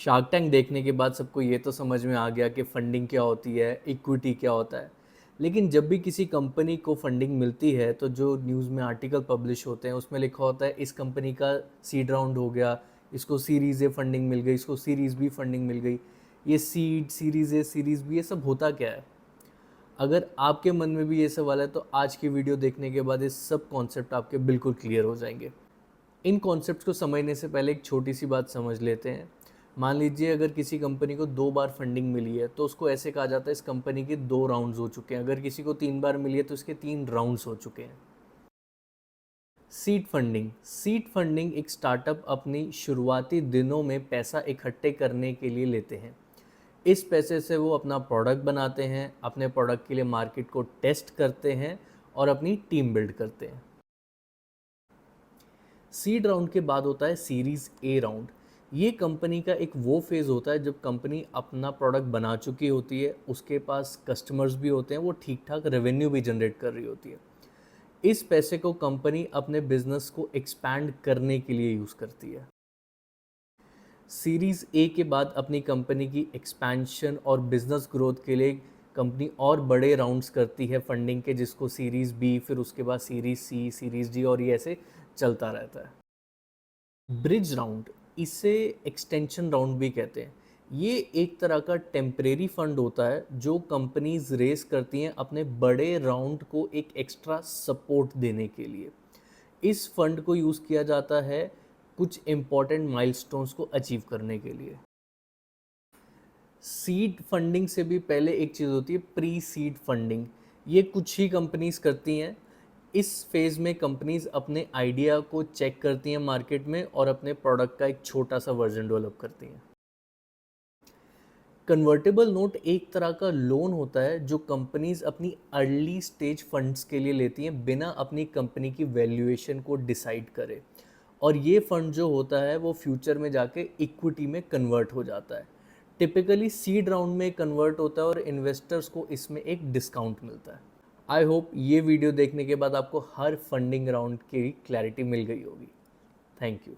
Shark tank देखने के बाद सबको ये तो समझ में आ गया कि फंडिंग क्या होती है, इक्विटी क्या होता है। लेकिन जब भी किसी कंपनी को फंडिंग मिलती है तो जो न्यूज़ में आर्टिकल पब्लिश होते हैं उसमें लिखा होता है इस कंपनी का सीड राउंड हो गया, इसको सीरीज़ ए फंडिंग मिल गई, इसको सीरीज़ बी फंडिंग मिल गई। ये seed, series A, series B, ये सब होता क्या है? अगर आपके मन में भी ये सवाल है तो आज की वीडियो देखने के बाद ये सब कॉन्सेप्ट आपके बिल्कुल क्लियर हो जाएंगे। इन कॉन्सेप्ट्स को समझने से पहले एक छोटी सी बात समझ लेते हैं। मान लीजिए अगर किसी कंपनी को 2 बार फंडिंग मिली है तो उसको ऐसे कहा जाता है इस कंपनी के 2 राउंड्स हो चुके हैं। अगर किसी को 3 बार मिली है तो इसके 3 राउंड्स हो चुके हैं। सीड फंडिंग एक स्टार्टअप अपनी शुरुआती दिनों में पैसा इकट्ठे करने के लिए लेते हैं। इस पैसे से वो अपना प्रोडक्ट बनाते हैं, अपने प्रोडक्ट के लिए मार्केट को टेस्ट करते हैं और अपनी टीम बिल्ड करते हैं। सीड राउंड के बाद होता है सीरीज ए राउंड। ये कंपनी का एक वो फेज़ होता है जब कंपनी अपना प्रोडक्ट बना चुकी होती है, उसके पास कस्टमर्स भी होते हैं, वो ठीक ठाक रेवेन्यू भी जनरेट कर रही होती है। इस पैसे को कंपनी अपने बिजनेस को एक्सपैंड करने के लिए यूज़ करती है। सीरीज़ ए के बाद अपनी कंपनी की एक्सपेंशन और बिजनेस ग्रोथ के लिए कंपनी और बड़े राउंड्स करती है फंडिंग के, जिसको सीरीज़ बी, फिर उसके बाद सीरीज़ सी, सीरीज़ डी, और ये ऐसे चलता रहता है। ब्रिज राउंड, इसे एक्सटेंशन राउंड भी कहते हैं। ये एक तरह का टेम्परेरी फंड होता है जो कंपनीज रेस करती हैं अपने बड़े राउंड को एक एक्स्ट्रा सपोर्ट देने के लिए। इस फंड को यूज़ किया जाता है कुछ इम्पॉर्टेंट माइलस्टोन्स को अचीव करने के लिए। सीड फंडिंग से भी पहले एक चीज़ होती है प्री सीड फंडिंग। ये कुछ ही कंपनीज करती हैं। इस फेज़ में कंपनीज अपने आइडिया को चेक करती हैं मार्केट में और अपने प्रोडक्ट का एक छोटा सा वर्जन डेवलप करती हैं। कन्वर्टेबल नोट एक तरह का लोन होता है जो कंपनीज अपनी अर्ली स्टेज फंड्स के लिए लेती हैं बिना अपनी कंपनी की वैल्यूएशन को डिसाइड करे। और ये फंड जो होता है वो फ्यूचर में जाके इक्विटी में कन्वर्ट हो जाता है। टिपिकली सीड राउंड में कन्वर्ट होता है और इन्वेस्टर्स को इसमें एक डिस्काउंट मिलता है। आई होप ये वीडियो देखने के बाद आपको हर फंडिंग राउंड की क्लैरिटी मिल गई होगी। Thank you.